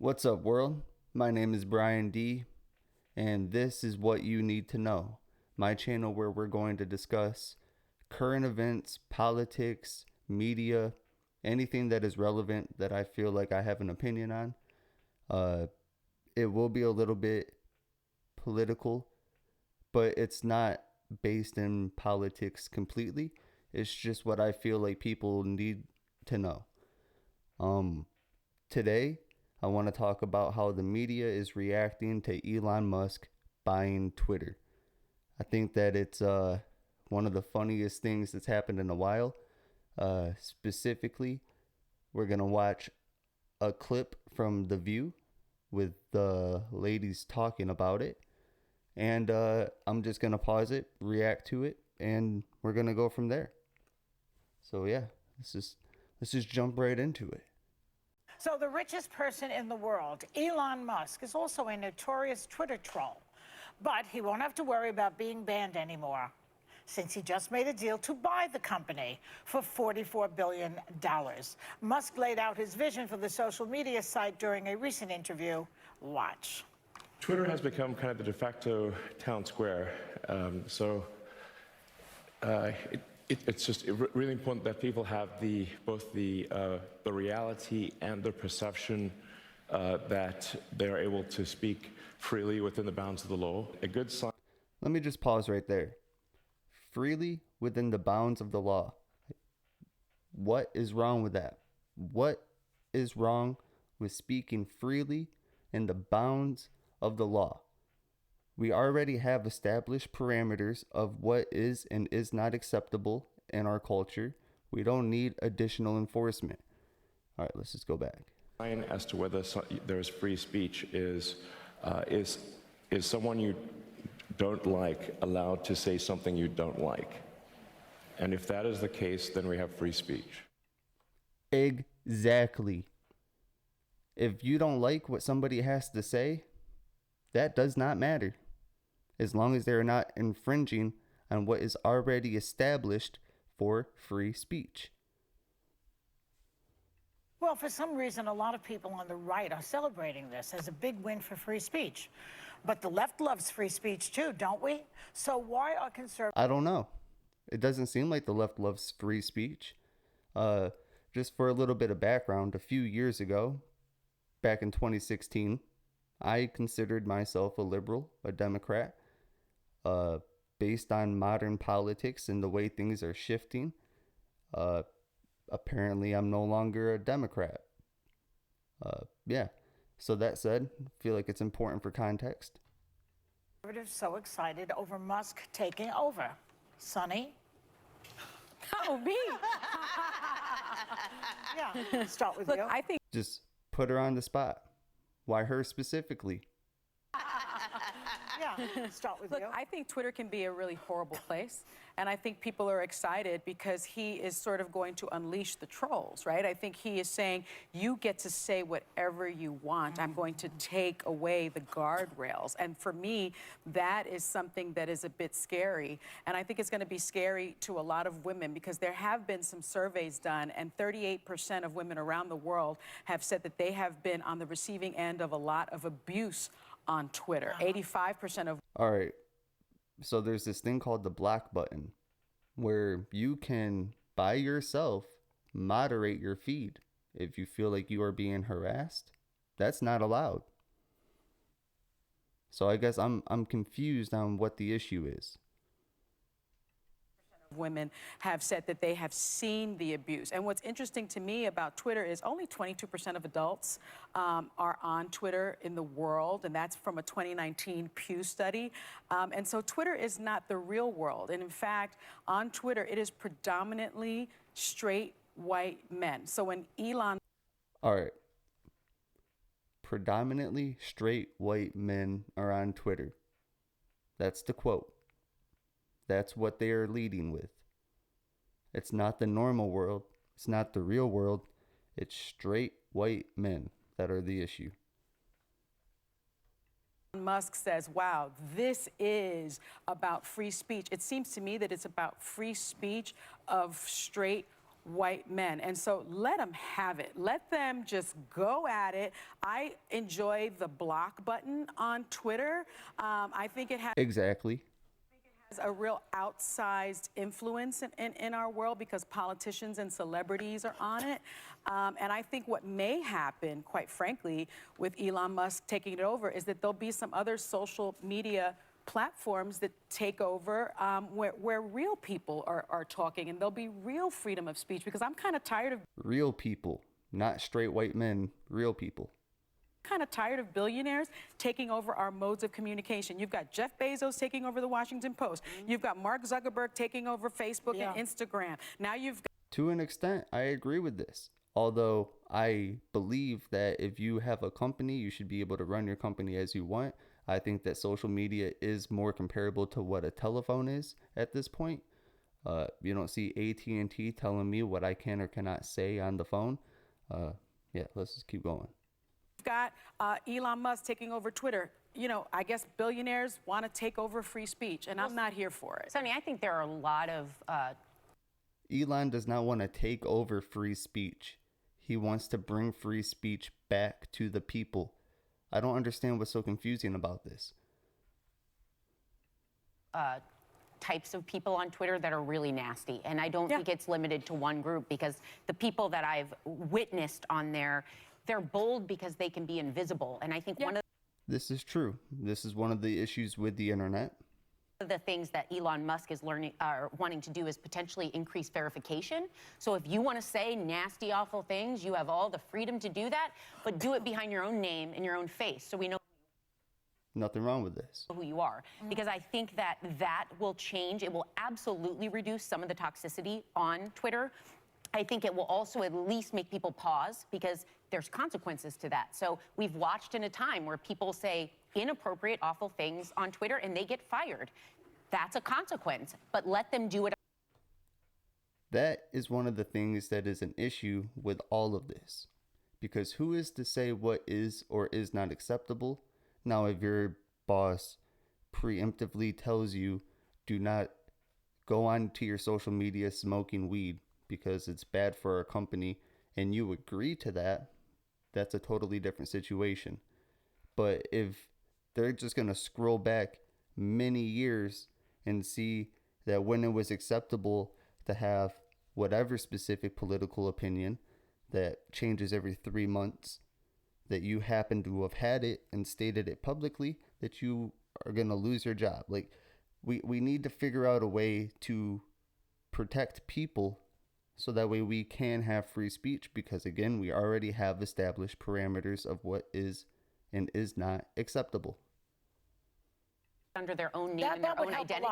What's up, world? My name is Brian D, and this is what you need to know. My channel where we're going to discuss current events, politics, media, anything that is relevant that I feel like I have an opinion on. It will be a little bit political, but it's not based in politics completely. It's just what I feel like people need to know. Today, I want to talk about how the media is reacting to Elon Musk buying Twitter. I think that it's one of the funniest things that's happened in a while. Specifically, we're going to watch a clip from The View with the ladies talking about it. And I'm just going to pause it, react to it, and we're going to go from there. So yeah, let's just jump right into it. So the richest person in the world, Elon Musk, is also a notorious Twitter troll. But he won't have to worry about being banned anymore, since he just made a deal to buy the company for $44 billion. Musk laid out his vision for the social media site during a recent interview. Watch. Twitter has become kind of the de facto town square. It's just really important that people have both the reality and the perception that they are able to speak freely within the bounds of the law. A good sign. Let me just pause right there. Freely within the bounds of the law. What is wrong with that? What is wrong with speaking freely in the bounds of the law? We already have established parameters of what is and is not acceptable in our culture. We don't need additional enforcement. All right, let's just go back. As to whether there's free speech is someone you don't like allowed to say something you don't like? And if that is the case, then we have free speech. Exactly. If you don't like what somebody has to say, that does not matter, as long as they're not infringing on what is already established for free speech. Well, for some reason, a lot of people on the right are celebrating this as a big win for free speech. But the left loves free speech too, don't we? So why are conservatives? I don't know. It doesn't seem like the left loves free speech. Just for a little bit of background, a few years ago, back in 2016, I considered myself a liberal, a Democrat. Based on modern politics and the way things are shifting, apparently I'm no longer a Democrat. Yeah. So that said, I feel like it's important for context. Conservatives so excited over Musk taking over. Sonny? Oh, me? Yeah, start with Look, you. I think Just put her on the spot. Why her specifically? Yeah, start with Look, you. I think Twitter can be a really horrible place. And I think people are excited because he is sort of going to unleash the trolls, right? I think he is saying, you get to say whatever you want. I'm going to take away the guardrails. And for me, that is something that is a bit scary. And I think it's going to be scary to a lot of women because there have been some surveys done, and 38% of women around the world have said that they have been on the receiving end of a lot of abuse on Twitter. 85% of... All right. So there's this thing called the block button where you can, by yourself, moderate your feed. If you feel like you are being harassed, that's not allowed. So I guess I'm confused on what the issue is. Women have said that they have seen the abuse. And what's interesting to me about Twitter is only 22% of adults are on Twitter in the world, and that's from a 2019 Pew study. And so Twitter is not the real world. And in fact, on Twitter, it is predominantly straight white men. So when Elon... All right. Predominantly straight white men are on Twitter. That's the quote. That's what they are leading with. It's not the normal world. It's not the real world. It's straight white men that are the issue. Musk says, wow, this is about free speech. It seems to me that it's about free speech of straight white men. And so let them have it. Let them just go at it. I enjoy the block button on Twitter. I think it has Exactly. a real outsized influence in our world because politicians and celebrities are on it. And I think what may happen, quite frankly, with Elon Musk taking it over is that there'll be some other social media platforms that take over where real people are talking, and there'll be real freedom of speech, because I'm kind of tired of Real people, not straight white men, real people. billionaires taking over our modes of communication. You've got Jeff Bezos taking over the Washington Post. You've got Mark Zuckerberg taking over Facebook and Instagram. Now you've got To an extent, I agree with this. Although I believe that if you have a company, you should be able to run your company as you want. I think that social media is more comparable to what a telephone is at this point. You don't see AT&T telling me what I can or cannot say on the phone. Yeah, let's just keep going. got Elon Musk taking over Twitter. You know, I guess billionaires want to take over free speech, and I'm not here for it. Sonny, I think there are a lot of Elon does not want to take over free speech. He wants to bring free speech back to the people. I don't understand what's so confusing about this. types of people on Twitter that are really nasty. And I don't think it's limited to one group, because the people that I've witnessed on there, they're bold because they can be invisible. And I think one of This is true. This is one of the issues with the internet. the things that Elon Musk is wanting to do is potentially increase verification. So if you want to say nasty, awful things, you have all the freedom to do that, but do it behind your own name and your own face, so we know Nothing wrong with this. who you are. Because I think that that will change. It will absolutely reduce some of the toxicity on Twitter. I think it will also at least make people pause, because there's consequences to that. So we've watched in a time where people say inappropriate, awful things on Twitter and they get fired. That's a consequence, but let them do it. That is one of the things that is an issue with all of this. Because who is to say what is or is not acceptable? Now, if your boss preemptively tells you, do not go on to your social media smoking weed because it's bad for our company, and you agree to that, that's a totally different situation. But if they're just going to scroll back many years and see that when it was acceptable to have whatever specific political opinion that changes every 3 months, that you happen to have had it and stated it publicly, that you are going to lose your job. Like, we need to figure out a way to protect people so that way we can have free speech, because again, we already have established parameters of what is and is not acceptable. Under their own name and their own identity.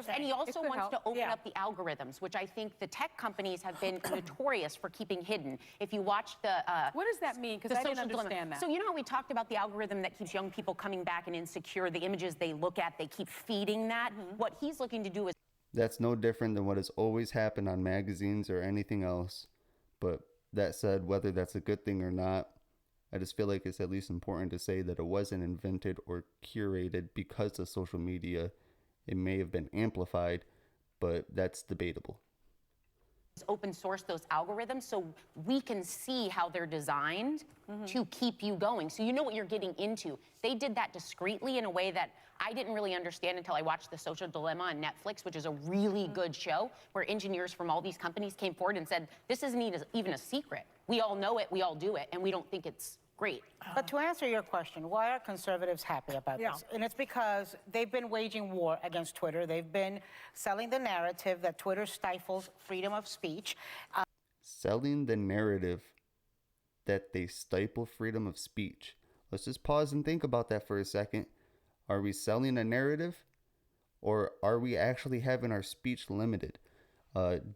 And he also wants to open up the algorithms, which I think the tech companies have been notorious for keeping hidden. If you watch the What does that mean? Because I didn't understand that. So you know how we talked about the algorithm that keeps young people coming back and insecure, the images they look at, they keep feeding that? What he's looking to do is That's no different than what has always happened on magazines or anything else. But that said, whether that's a good thing or not, I just feel like it's at least important to say that it wasn't invented or curated because of social media. It may have been amplified, but that's debatable. open source those algorithms so we can see how they're designed to keep you going. So you know what you're getting into. They did that discreetly in a way that I didn't really understand until I watched The Social Dilemma on Netflix, which is a really good show, where engineers from all these companies came forward and said, this isn't even a secret. We all know it, we all do it, and we don't think it's great. But to answer your question, why are conservatives happy about this? And it's because they've been waging war against Twitter. They've been selling the narrative that Twitter stifles freedom of speech. Selling the narrative that they stifle freedom of speech. Let's just pause and think about that for a second. Are we selling a narrative, or are we actually having our speech limited?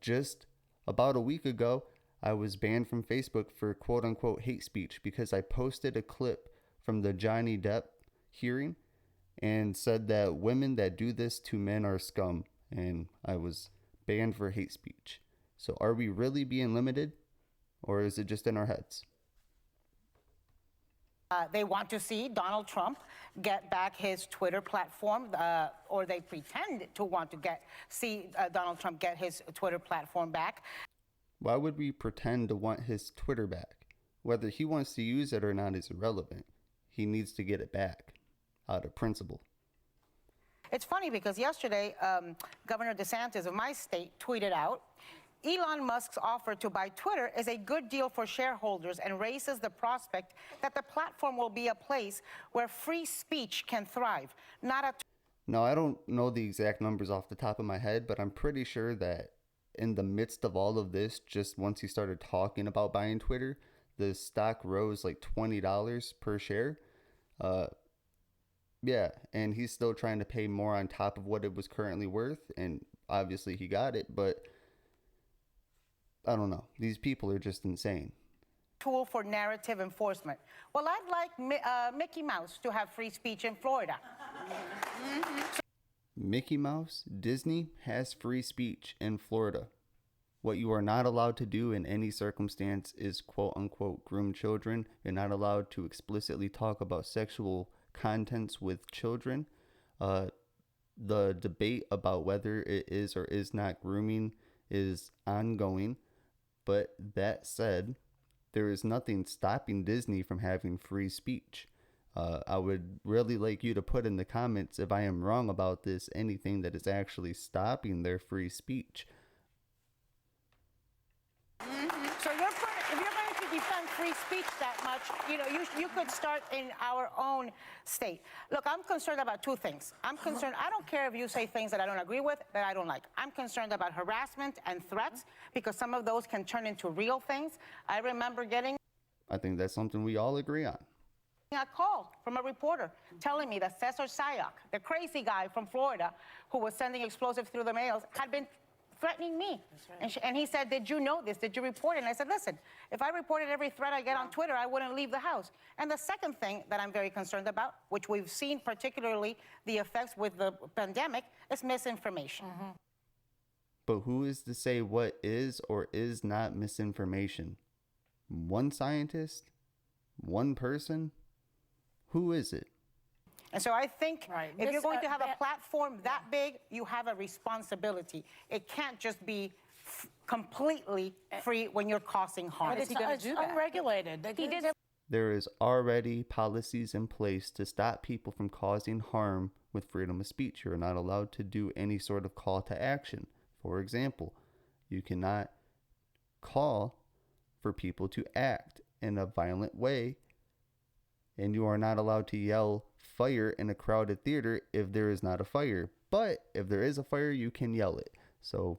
Just about a week ago, I was banned from Facebook for quote unquote hate speech because I posted a clip from the Johnny Depp hearing and said that women that do this to men are scum, and I was banned for hate speech. So are we really being limited, or is it just in our heads? They want to see Donald Trump get back his Twitter platform, or they pretend to want to see Donald Trump get his Twitter platform back. Why would we pretend to want his Twitter back? Whether he wants to use it or not is irrelevant. He needs to get it back, out of principle. It's funny because yesterday, Governor DeSantis of my state tweeted out, Elon Musk's offer to buy Twitter is a good deal for shareholders and raises the prospect that the platform will be a place where free speech can thrive, not a... Now, I don't know the exact numbers off the top of my head, but I'm pretty sure that in the midst of all of this, just once he started talking about buying Twitter, the stock rose like $20 per share. Yeah, and he's still trying to pay more on top of what it was currently worth, and obviously he got it, but I don't know. These people are just insane. Tool for narrative enforcement. Well, I'd like Mickey Mouse to have free speech in Florida. Mickey Mouse, Disney has free speech in Florida. What you are not allowed to do in any circumstance is quote unquote groom children. You're not allowed to explicitly talk about sexual contents with children. The debate about whether it is or is not grooming is ongoing. But that said, there is nothing stopping Disney from having free speech. I would really like you to put in the comments if I am wrong about this, anything that is actually stopping their free speech. So if you're going to defend free speech that much, you know, you could start in our own state. Look, I'm concerned about two things. I don't care if you say things that I don't agree with, that I don't like. I'm concerned about harassment and threats because some of those can turn into real things. I remember getting... I think that's something we all agree on. A call from a reporter telling me that Cesar Sayoc, the crazy guy from Florida who was sending explosives through the mails, had been threatening me. Right. And he said, did you know this? Did you report it? And I said, listen, if I reported every threat I get on Twitter, I wouldn't leave the house. And the second thing that I'm very concerned about, which we've seen particularly the effects with the pandemic, is misinformation. But who is to say what is or is not misinformation? One scientist? One person? Who is it? And so I think if you're going to have a platform that big, you have a responsibility. It can't just be completely free when you're causing harm. But it's unregulated. There is already policies in place to stop people from causing harm with freedom of speech. You're not allowed to do any sort of call to action. For example, you cannot call for people to act in a violent way, and you are not allowed to yell fire in a crowded theater if there is not a fire. But if there is a fire, you can yell it. So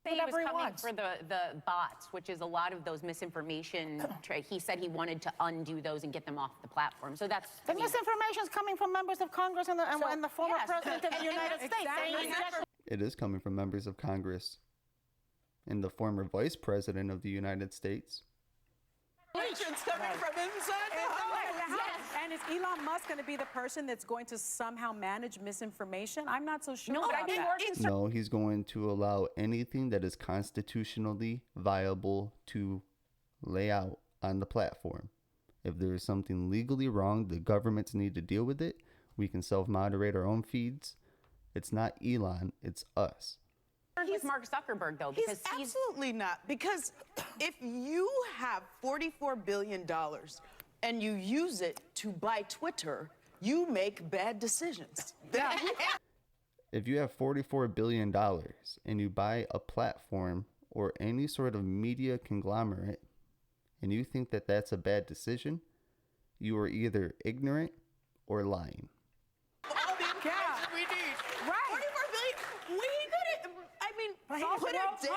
He was coming for the bots, which is a lot of those misinformation. He said he wanted to undo those and get them off the platform. So that's... The misinformation is coming from members of Congress and the former president of the United States. it is coming from members of Congress and the former vice president of the United States. It's coming from inside the house. And is Elon Musk going to be the person that's going to somehow manage misinformation? I'm not so sure No, but about I think that. No, he's going to allow anything that is constitutionally viable to lay out on the platform. If there is something legally wrong, the governments need to deal with it. We can self-moderate our own feeds. It's not Elon, it's us. With Mark Zuckerberg, though, because he's absolutely not. Because if you have $44 billion and you use it to buy Twitter, you make bad decisions. If you have $44 billion and you buy a platform or any sort of media conglomerate and you think that that's a bad decision, you are either ignorant or lying. All the information we need. Right. 44 billion. We could, I mean, put a dent in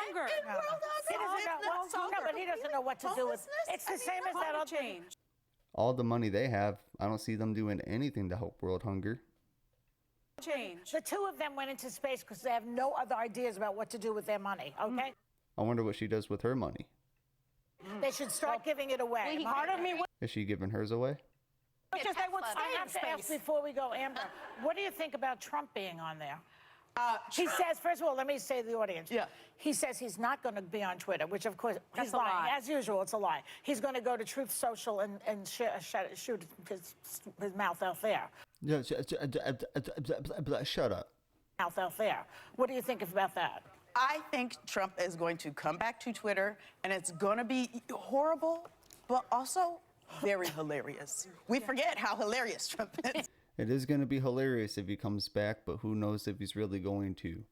world hunger. But he doesn't know what to do with it. It's the same as that other change. All the money they have, I don't see them doing anything to help world hunger. Change. The two of them went into space because they have no other ideas about what to do with their money, okay? I wonder what she does with her money. They should start giving it away. Part of me Is she giving hers away? I have to ask before we go, Amber, what do you think about Trump being on there? He says, first of all, let me say to the audience. Yeah. He says he's not going to be on Twitter, which, of course, That's he's a lying. lie. As usual, it's a lie. He's going to go to Truth Social and shoot his mouth out there. Shut up. Mouth out there. What do you think about that? I think Trump is going to come back to Twitter, and it's going to be horrible, but also very hilarious. We forget how hilarious Trump is. It is going to be hilarious if he comes back, but who knows if he's really going to.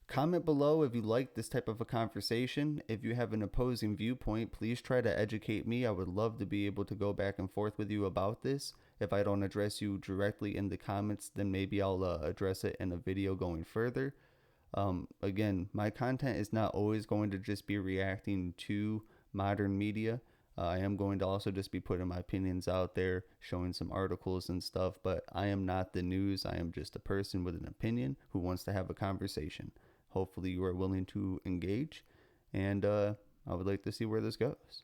Comment below if you like this type of a conversation. If you have an opposing viewpoint, please try to educate me. I would love to be able to go back and forth with you about this. If I don't address you directly in the comments, then maybe I'll address it in a video going further. Again, my content is not always going to just be reacting to modern media. I am going to also just be putting my opinions out there, showing some articles and stuff, but I am not the news. I am just a person with an opinion who wants to have a conversation. Hopefully you are willing to engage, and I would like to see where this goes.